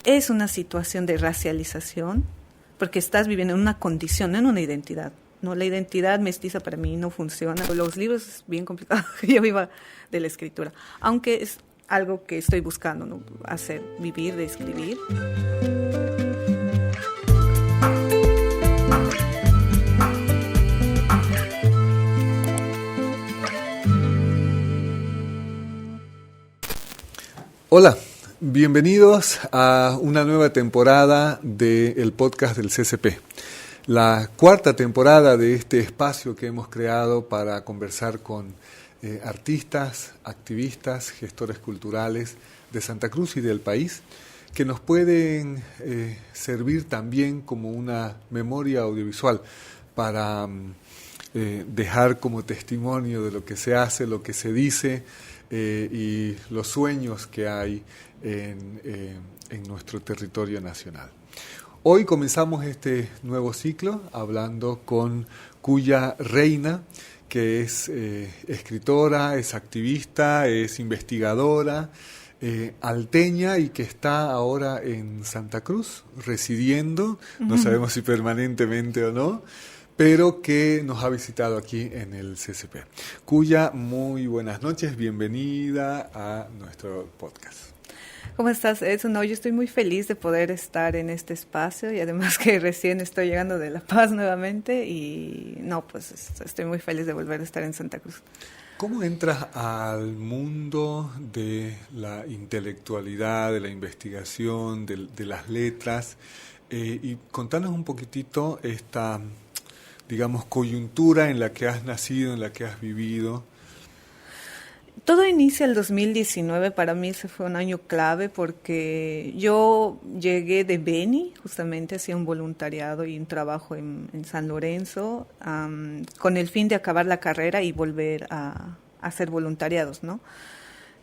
es una situación de racialización, porque estás viviendo en una condición, no en una identidad. No, la identidad mestiza para mí no funciona. Los libros es bien complicado que yo viva de la escritura, aunque es algo que estoy buscando, ¿no? Hacer, vivir de escribir. Hola, bienvenidos a una nueva temporada del podcast del CCP. La cuarta temporada de este espacio que hemos creado para conversar con artistas, activistas, gestores culturales de Santa Cruz y del país, que nos pueden servir también como una memoria audiovisual para dejar como testimonio de lo que se hace, lo que se dice y los sueños que hay en nuestro territorio nacional. Hoy comenzamos este nuevo ciclo hablando con Cuya Reina, que es escritora, es activista, es investigadora, alteña y que está ahora en Santa Cruz residiendo, no sabemos si permanentemente o no, pero que nos ha visitado aquí en el CCP. Cuya, muy buenas noches, bienvenida a nuestro podcast. ¿Cómo estás, Edson? No, yo estoy muy feliz de poder estar en este espacio y además que recién estoy llegando de La Paz nuevamente y pues estoy muy feliz de volver a estar en Santa Cruz. ¿Cómo entras al mundo de la intelectualidad, de la investigación, de las letras? Y contanos un poquitito esta, digamos, coyuntura en la que has nacido, en la que has vivido. Todo inicia el 2019, para mí ese fue un año clave porque yo llegué de Beni, justamente hacía un voluntariado y un trabajo en San Lorenzo, con el fin de acabar la carrera y volver a hacer voluntariados, ¿no?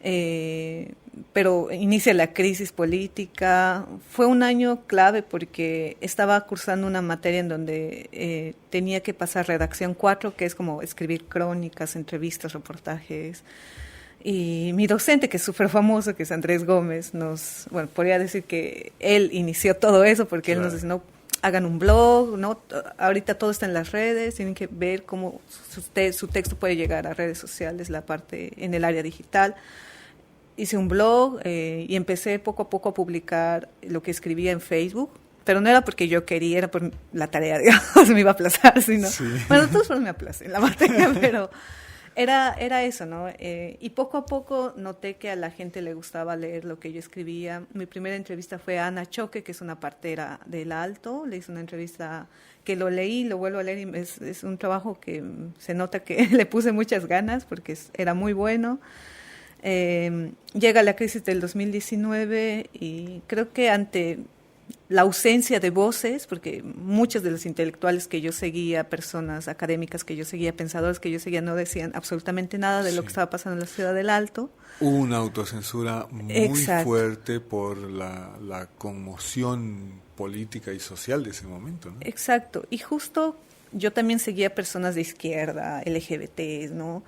Pero inicia la crisis política. Fue un año clave porque estaba cursando una materia en donde tenía que pasar redacción 4, que es como escribir crónicas, entrevistas, reportajes. Y mi docente, que es súper famoso, que es Andrés Gómez, podría decir que él inició todo eso porque claro. Él nos dice, no, hagan un blog, no, ahorita todo está en las redes, tienen que ver cómo su texto puede llegar a redes sociales, la parte en el área digital. Hice un blog y empecé poco a poco a publicar lo que escribía en Facebook, pero no era porque yo quería, era por la tarea, digamos, me iba a aplazar, sino, sí. Bueno, todos me aplacé en la materia, pero era eso, ¿no? Y poco a poco noté que a la gente le gustaba leer lo que yo escribía. Mi primera entrevista fue a Ana Choque, que es una partera del Alto. Le hice una entrevista que lo leí, lo vuelvo a leer y es un trabajo que se nota que le puse muchas ganas porque era muy bueno. Llega la crisis del 2019 y creo que ante la ausencia de voces, porque muchos de los intelectuales que yo seguía, personas académicas que yo seguía, pensadores que yo seguía, no decían absolutamente nada de lo que estaba pasando en la ciudad del Alto. Hubo una autocensura muy fuerte por la conmoción política y social de ese momento, ¿no? Exacto, y justo yo también seguía personas de izquierda, LGBT, ¿no?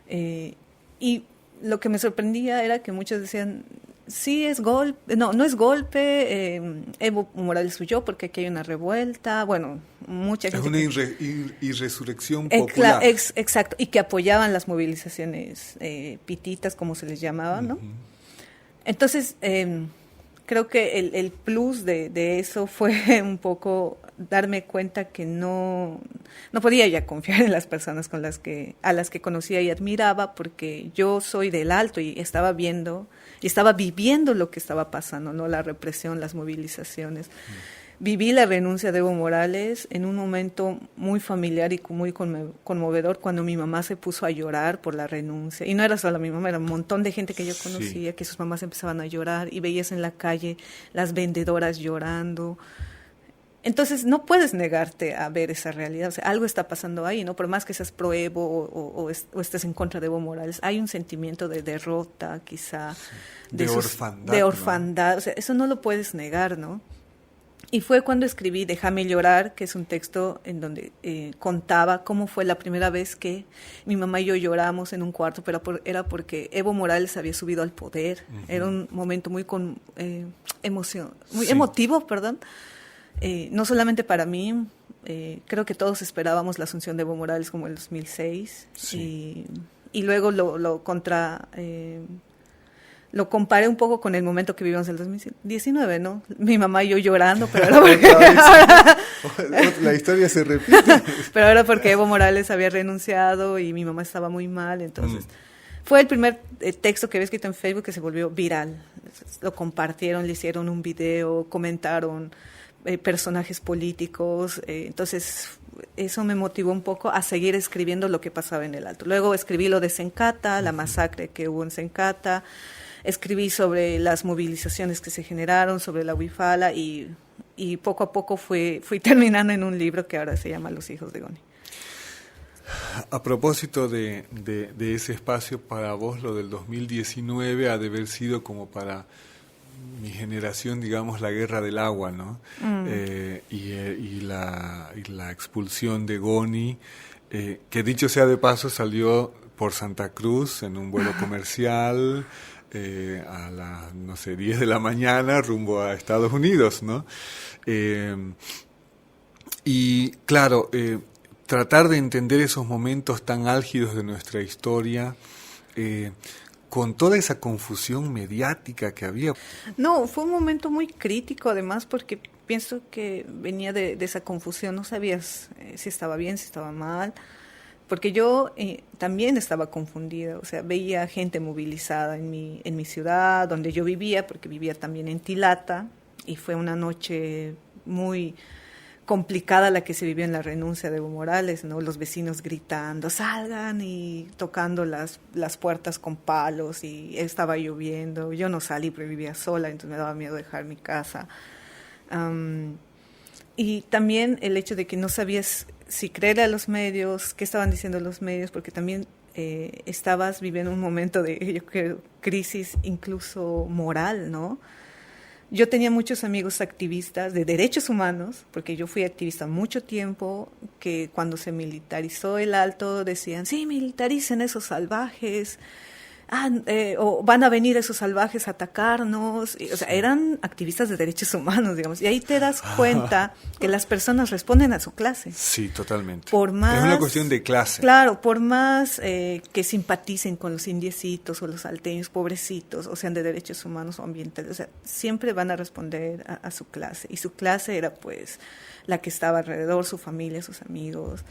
Y lo que me sorprendía era que muchos decían, sí es golpe, no es golpe, Evo Morales huyó porque aquí hay una revuelta, bueno, mucha gente. Es una irresurrección popular. Exacto, y que apoyaban las movilizaciones pititas, como se les llamaba, ¿no? Entonces, creo que el plus de eso fue un poco darme cuenta que no podía ya confiar en las personas a las que conocía y admiraba, porque yo soy del Alto y estaba viendo y estaba viviendo lo que estaba pasando, ¿no? La represión, las movilizaciones. Viví la renuncia de Evo Morales en un momento muy familiar y muy conmovedor, cuando mi mamá se puso a llorar por la renuncia. Y no era solo mi mamá, era un montón de gente que yo conocía, que sus mamás empezaban a llorar y veías en la calle las vendedoras llorando. Entonces no puedes negarte a ver esa realidad, o sea, algo está pasando ahí, ¿no? Por más que seas pro Evo o estés en contra de Evo Morales, hay un sentimiento de derrota, quizá, de orfandad. De orfandad, ¿no? O sea, eso no lo puedes negar, ¿no? Y fue cuando escribí Déjame llorar, que es un texto en donde contaba cómo fue la primera vez que mi mamá y yo lloramos en un cuarto, pero era porque Evo Morales había subido al poder. Uh-huh. Era un momento muy emotivo, perdón. No solamente para mí, creo que todos esperábamos la asunción de Evo Morales como el 2006. Sí. Y luego lo comparé un poco con el momento que vivimos en el 2019, ¿no? Mi mamá y yo llorando, pero era porque... La historia se repite. Pero era porque Evo Morales había renunciado y mi mamá estaba muy mal, entonces... Fue el primer texto que había escrito en Facebook que se volvió viral. Lo compartieron, le hicieron un video, comentaron personajes políticos, entonces... Eso me motivó un poco a seguir escribiendo lo que pasaba en el Alto. Luego escribí lo de Sencata, la masacre que hubo en Sencata, escribí sobre las movilizaciones que se generaron, sobre la Huifala y poco a poco fui terminando en un libro que ahora se llama Los hijos de Goni. A propósito de ese espacio, para vos lo del 2019 ha de haber sido como para mi generación, digamos, la guerra del agua, ¿no? Y la expulsión de Goni, que dicho sea de paso salió por Santa Cruz en un vuelo comercial a las, no sé, 10 de la mañana rumbo a Estados Unidos, ¿no? Y claro, tratar de entender esos momentos tan álgidos de nuestra historia, con toda esa confusión mediática que había. No, fue un momento muy crítico además porque pienso que venía de esa confusión, no sabías si estaba bien, si estaba mal, porque yo también estaba confundida, o sea, veía gente movilizada en mi ciudad, donde yo vivía, porque vivía también en Tilata, y fue una noche muy complicada la que se vivió en la renuncia de Evo Morales, ¿no? Los vecinos gritando, salgan, y tocando las puertas con palos, y estaba lloviendo. Yo no salí porque vivía sola, entonces me daba miedo dejar mi casa. Y también el hecho de que no sabías si creerle a los medios, qué estaban diciendo los medios, porque también estabas viviendo un momento de, yo creo, crisis incluso moral, ¿no? Yo tenía muchos amigos activistas de derechos humanos, porque yo fui activista mucho tiempo, que cuando se militarizó el Alto decían, sí, militaricen esos salvajes, o van a venir esos salvajes a atacarnos. O sea, eran activistas de derechos humanos, digamos. Y ahí te das cuenta que las personas responden a su clase. Sí, totalmente. Por más, es una cuestión de clase. Claro, por más que simpaticen con los indiecitos o los salteños, pobrecitos, o sean de derechos humanos o ambientales, o sea, siempre van a responder a su clase. Y su clase era, pues, la que estaba alrededor, su familia, sus amigos.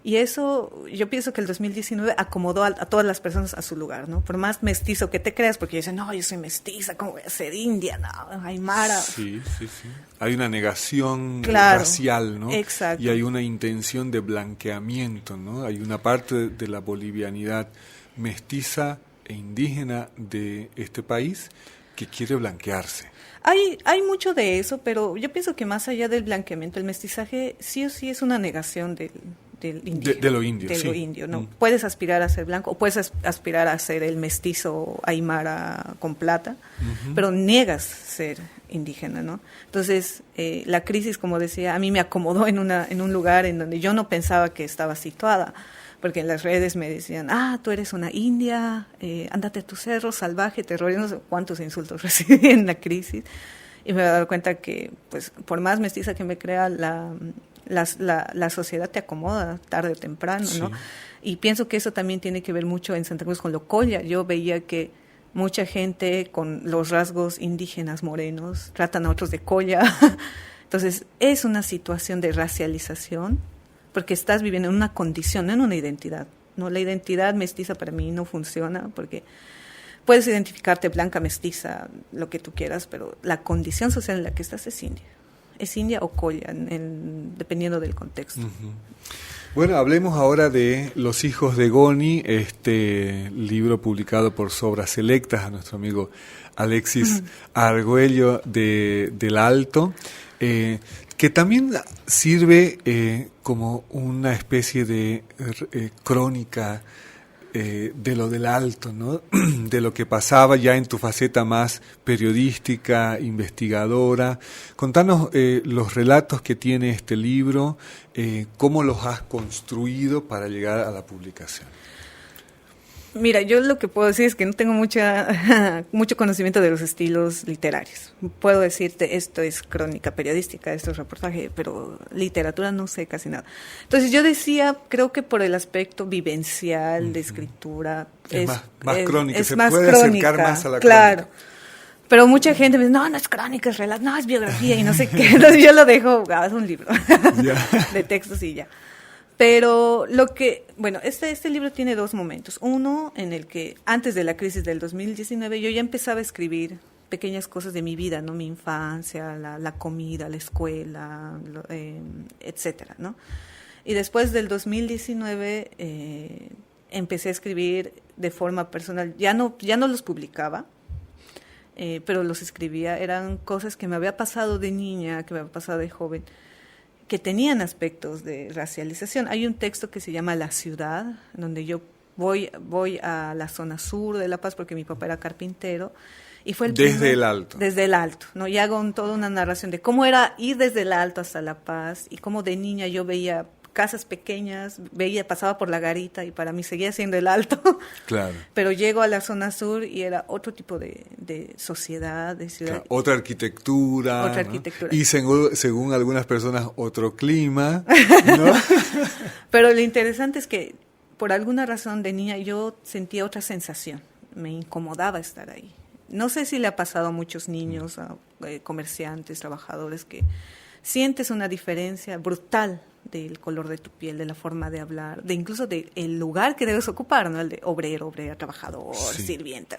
Y eso, yo pienso que el 2019 acomodó a todas las personas a su lugar, ¿no? Por más mestizo que te creas, porque dicen, no, yo soy mestiza, ¿cómo voy a ser india? No, aymara. Sí. Hay una negación racial, ¿no? Exacto. Y hay una intención de blanqueamiento, ¿no? Hay una parte de la bolivianidad mestiza e indígena de este país que quiere blanquearse. Hay mucho de eso, pero yo pienso que más allá del blanqueamiento, el mestizaje sí o sí es una negación del indio. De lo indio, de sí. lo indio, ¿no? Puedes aspirar a ser blanco o puedes aspirar a ser el mestizo aymara con plata, pero niegas ser indígena, ¿no? Entonces, la crisis, como decía, a mí me acomodó en un lugar en donde yo no pensaba que estaba situada, porque en las redes me decían, tú eres una india, ándate a tu cerro, salvaje, terrorista, no sé cuántos insultos recibí en la crisis, y me he dado cuenta que, pues, por más mestiza que me crea, la sociedad te acomoda tarde o temprano, ¿no? Sí. Y pienso que eso también tiene que ver mucho en Santa Cruz con lo colla. Yo veía que mucha gente con los rasgos indígenas morenos tratan a otros de colla. Entonces, es una situación de racialización, porque estás viviendo en una condición, no en una identidad, ¿no? La identidad mestiza para mí no funciona, porque puedes identificarte blanca, mestiza, lo que tú quieras, pero la condición social en la que estás es india. Es india o colla, dependiendo del contexto. Bueno, hablemos ahora de Los hijos de Goni, este libro publicado por Sobras Selectas, a nuestro amigo Alexis Argüello del Alto, que también sirve como una especie de crónica de lo del Alto, ¿no? De lo que pasaba ya en tu faceta más periodística, investigadora. Contanos los relatos que tiene este libro, cómo los has construido para llegar a la publicación. Mira, yo lo que puedo decir es que no tengo mucho conocimiento de los estilos literarios. Puedo decirte, esto es crónica periodística, esto es reportaje, pero literatura no sé casi nada. Entonces yo decía, creo que por el aspecto vivencial de escritura... Es más crónica, es se más puede crónica, acercar más a la claro. crónica. Pero mucha gente me dice, no es crónica, es relato, no, es biografía y no sé qué. Entonces yo lo dejo, es un libro de textos y ya. Pero este libro tiene dos momentos. Uno, en el que antes de la crisis del 2019 yo ya empezaba a escribir pequeñas cosas de mi vida, ¿no? Mi infancia, la comida, la escuela, etcétera, ¿no? Y después del 2019 empecé a escribir de forma personal. Ya no los publicaba, pero los escribía. Eran cosas que me había pasado de niña, que me había pasado de joven, que tenían aspectos de racialización. Hay un texto que se llama La Ciudad, donde yo voy a la zona sur de La Paz porque mi papá era carpintero y fue desde el Alto, ¿no? Y hago toda una narración de cómo era ir desde el Alto hasta La Paz y cómo de niña yo veía casas pequeñas, pasaba por la garita y para mí seguía siendo el Alto. Claro. Pero llego a la zona sur y era otro tipo de sociedad, de ciudad. Claro, otra arquitectura. ¿no? Y según algunas personas, otro clima, ¿no? Pero lo interesante es que por alguna razón de niña yo sentía otra sensación. Me incomodaba estar ahí. No sé si le ha pasado a muchos niños, a comerciantes, trabajadores, que sientes una diferencia brutal del color de tu piel, de la forma de hablar, de incluso del lugar que debes ocupar, ¿no? El de obrero, obrera, trabajador, sí. Sirviente,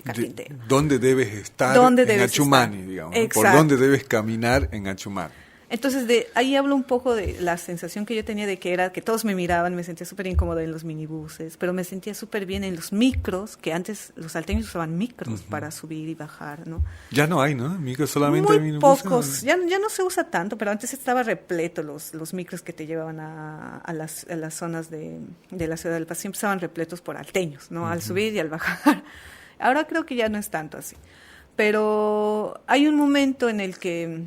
carpintero. ¿Dónde debes estar en Achumani, digamos? ¿Por dónde debes caminar en Achumani? Entonces, ahí hablo un poco de la sensación que yo tenía de que todos me miraban, me sentía súper incómoda en los minibuses, pero me sentía súper bien en los micros, que antes los salteños usaban micros para subir y bajar, ¿no? Ya no hay, ¿no? Micros solamente muy minibuses. Pocos, ya no se usa tanto, pero antes estaba repleto los micros que te llevaban a las zonas de la ciudad del Paz, siempre estaban repletos por alteños, ¿no? Al subir y al bajar. Ahora creo que ya no es tanto así. Pero hay un momento en el que...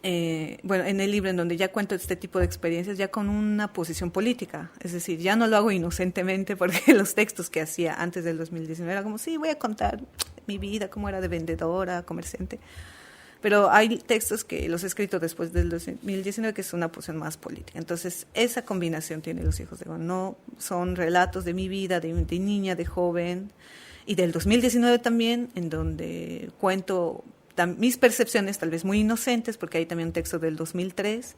en el libro en donde ya cuento este tipo de experiencias ya con una posición política, es decir, ya no lo hago inocentemente porque los textos que hacía antes del 2019 era como, sí, voy a contar mi vida, cómo era de vendedora, comerciante, pero hay textos que los he escrito después del 2019 que es una posición más política. Entonces esa combinación tiene Los Hijos de Gon, no son relatos de mi vida, de niña, de joven, y del 2019 también, en donde cuento mis percepciones tal vez muy inocentes, porque hay también un texto del 2003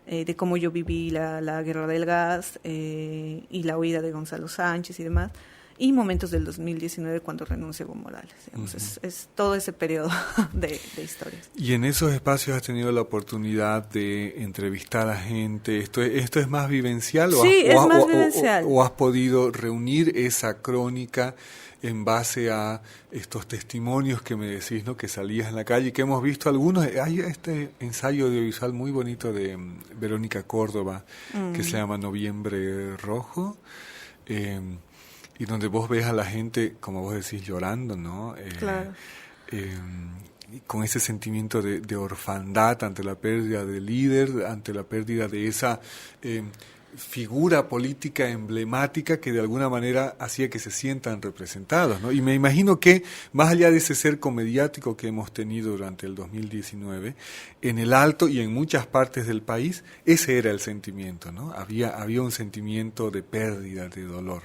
de cómo yo viví la guerra del gas y la huida de Gonzalo Sánchez y demás, y momentos del 2019 cuando renuncia Evo Morales. Digamos, es todo ese periodo de historias. Y en esos espacios has tenido la oportunidad de entrevistar a gente. ¿Esto es más vivencial? Sí, es más vivencial. ¿O has podido reunir esa crónica en base a estos testimonios que me decís, ¿no? Que salías en la calle y que hemos visto algunos? Hay este ensayo audiovisual muy bonito de Verónica Córdoba que se llama Noviembre Rojo, y donde vos ves a la gente, como vos decís, llorando, ¿no? Claro. Con ese sentimiento de orfandad ante la pérdida del líder, ante la pérdida de esa figura política emblemática que de alguna manera hacía que se sientan representados, ¿no? Y me imagino que, más allá de ese cerco mediático que hemos tenido durante el 2019, en el Alto y en muchas partes del país, ese era el sentimiento, ¿no? Había un sentimiento de pérdida, de dolor.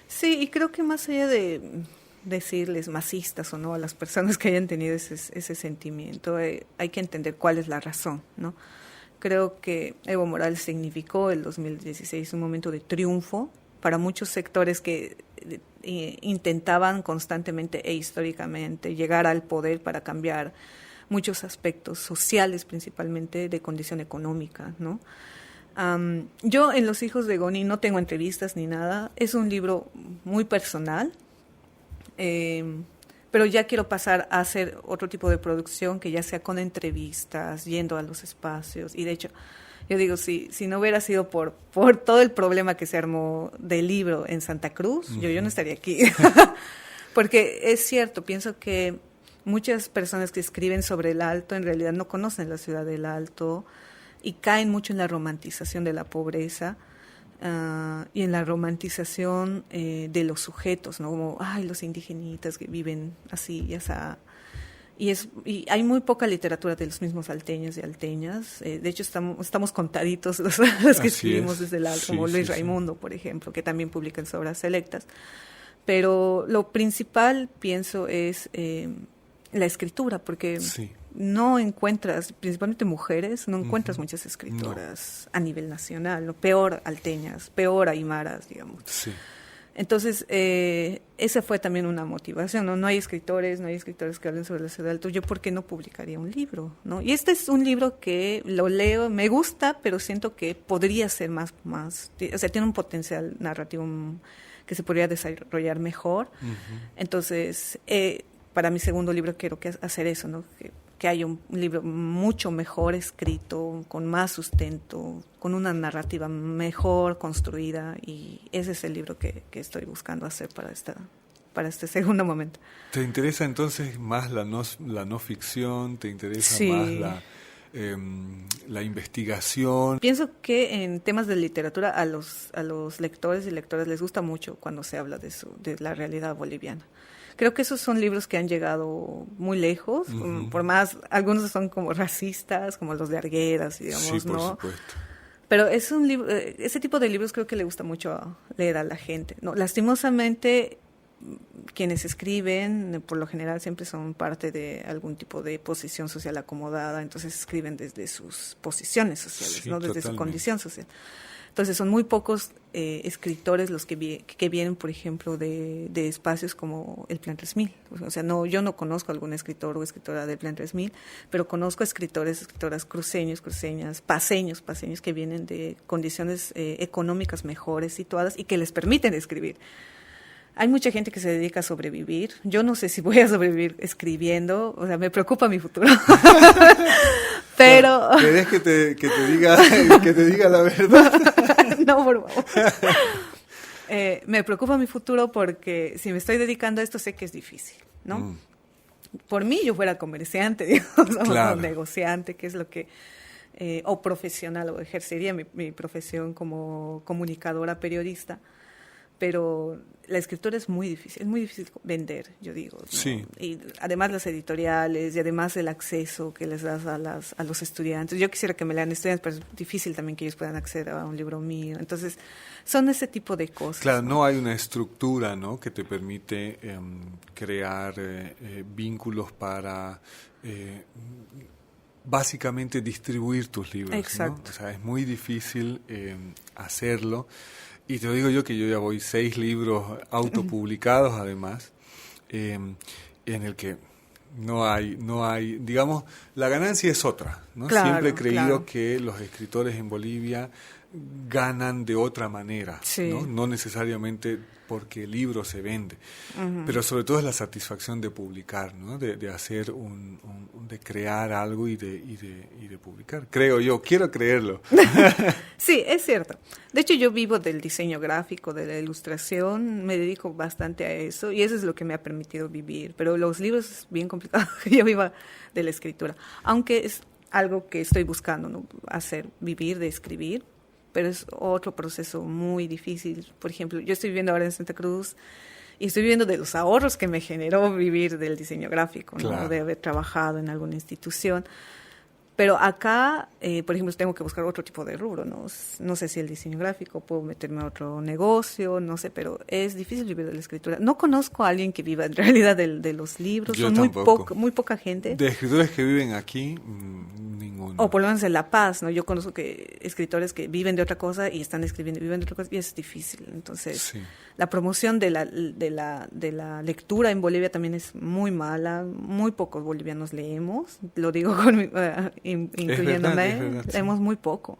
Sí, y creo que más allá de decirles masistas o no a las personas que hayan tenido ese sentimiento, hay que entender cuál es la razón, ¿no? Creo que Evo Morales significó el 2016 un momento de triunfo para muchos sectores que intentaban constantemente e históricamente llegar al poder para cambiar muchos aspectos sociales, principalmente de condición económica, ¿no? Yo en Los Hijos de Goni no tengo entrevistas ni nada, es un libro muy personal, pero ya quiero pasar a hacer otro tipo de producción que ya sea con entrevistas, yendo a los espacios, y de hecho Yo digo, si no hubiera sido por todo el problema que se armó del libro en Santa Cruz, yo no estaría aquí. Porque es cierto, pienso que muchas personas que escriben sobre el Alto en realidad no conocen la ciudad del Alto y caen mucho en la romantización de la pobreza. Y en la romantización de los sujetos, ¿no? Como, los indigenitas que viven así y así. Y hay muy poca literatura de los mismos alteños y alteñas. De hecho, estamos contaditos los que escribimos desde el Alto, como Luis Raimundo, por ejemplo, que también publica en obras selectas. Pero lo principal, pienso, es la escritura, porque no encuentras, principalmente mujeres, no encuentras muchas escritoras a nivel nacional, ¿no? Peor alteñas, peor aymaras, digamos. Sí. Entonces, esa fue también una motivación, ¿no? No hay escritores que hablen sobre la ciudad del Alto. ¿Yo por qué no publicaría un libro, no? Y este es un libro que lo leo, me gusta, pero siento que podría ser más, o sea, tiene un potencial narrativo que se podría desarrollar mejor. Entonces, para mi segundo libro quiero hacer eso, ¿no? Que haya un libro mucho mejor escrito, con más sustento, con una narrativa mejor construida, y ese es el libro que estoy buscando hacer para este segundo momento. ¿Te interesa entonces más la no ficción? ¿Te interesa más la investigación? Pienso que en temas de literatura a los lectores y lectoras les gusta mucho cuando se habla de la realidad boliviana. Creo que esos son libros que han llegado muy lejos, por más, algunos son como racistas, como los de Arguedas, digamos, sí, por supuesto. Pero es un libro, ese tipo de libros creo que le gusta mucho leer a la gente, ¿no? Lastimosamente, quienes escriben, por lo general, siempre son parte de algún tipo de posición social acomodada, entonces escriben desde sus posiciones sociales, ¿no? Desde su condición social. Entonces son muy pocos escritores los que vienen, por ejemplo, de espacios como el Plan 3000. O sea, yo no conozco a algún escritor o escritora del Plan 3000, pero conozco a escritoras cruceños, cruceñas, paseños que vienen de condiciones económicas mejores situadas y que les permiten escribir. Hay mucha gente que se dedica a sobrevivir. Yo no sé si voy a sobrevivir escribiendo, o sea, me preocupa mi futuro. Pero ¿querés que te diga la verdad? No, por favor. Me preocupa mi futuro porque si me estoy dedicando a esto sé que es difícil, ¿no? Por mí yo fuera comerciante, digamos, o negociante, que es lo que o profesional, o ejercería mi profesión como comunicadora, periodista. Pero la escritura es muy difícil vender, yo digo, ¿no? Sí. Y además las editoriales y además el acceso que les das a los estudiantes. Yo quisiera que me lean estudiantes, pero es difícil también que ellos puedan acceder a un libro mío. Entonces, son ese tipo de cosas. Claro, no hay una estructura, ¿no?, que te permite crear vínculos para básicamente distribuir tus libros. Exacto. ¿no? O sea, es muy difícil hacerlo. Y te digo yo que yo ya voy 6 libros autopublicados, además, en el que no hay, digamos, la ganancia es otra, ¿no? Claro, siempre he creído que los escritores en Bolivia ganan de otra manera, no necesariamente porque el libro se vende, pero sobre todo es la satisfacción de publicar, ¿no? de hacer de crear algo y de publicar. Creo yo, quiero creerlo. Sí, es cierto. De hecho, yo vivo del diseño gráfico, de la ilustración, me dedico bastante a eso y eso es lo que me ha permitido vivir. Pero los libros es bien complicado que yo viva de la escritura, aunque es algo que estoy buscando, ¿no? Vivir de escribir. Pero es otro proceso muy difícil. Por ejemplo, yo estoy viviendo ahora en Santa Cruz y estoy viviendo de los ahorros que me generó vivir del diseño gráfico, ¿no? Claro. De haber trabajado en alguna institución. Pero acá, por ejemplo, tengo que buscar otro tipo de rubro, ¿no? No sé si el diseño gráfico, puedo meterme a otro negocio, no sé, pero es difícil vivir de la escritura. No conozco a alguien que viva en realidad de los libros, Yo son muy poca gente. De escritores que viven aquí, ninguno. O por lo menos en La Paz, ¿no? Yo conozco escritores que viven de otra cosa y están escribiendo, viven de otra cosa, y es difícil. Entonces, la promoción de la lectura en Bolivia también es muy mala. Muy pocos bolivianos leemos, lo digo incluyéndome, es verdad, leemos muy poco.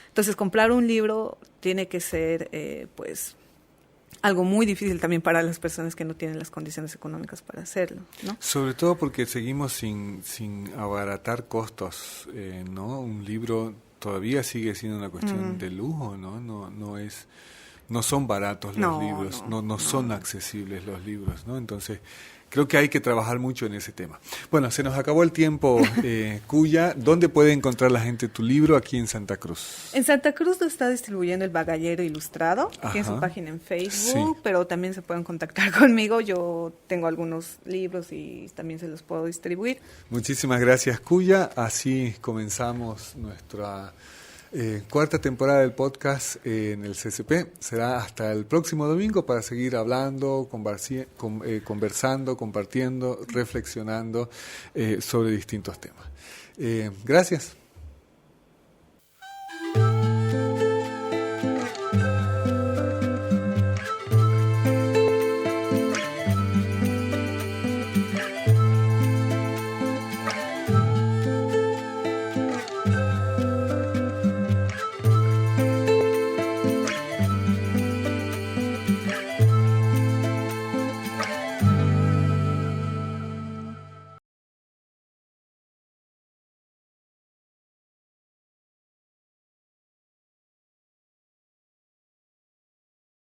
Entonces, comprar un libro tiene que ser, pues, algo muy difícil también para las personas que no tienen las condiciones económicas para hacerlo, ¿no? Sobre todo porque seguimos sin abaratar costos, ¿no? Un libro todavía sigue siendo una cuestión de lujo, ¿no? No son baratos los libros, no son accesibles los libros, ¿no? Entonces, creo que hay que trabajar mucho en ese tema. Bueno, se nos acabó el tiempo, Cuya. ¿Dónde puede encontrar la gente tu libro aquí en Santa Cruz? En Santa Cruz lo está distribuyendo el Bagallero Ilustrado, tiene su página en Facebook, pero también se pueden contactar conmigo. Yo tengo algunos libros y también se los puedo distribuir. Muchísimas gracias, Cuya. Así comenzamos nuestra cuarta temporada del podcast en el CCP. Será hasta el próximo domingo para seguir hablando, conversando, compartiendo, reflexionando sobre distintos temas. Gracias.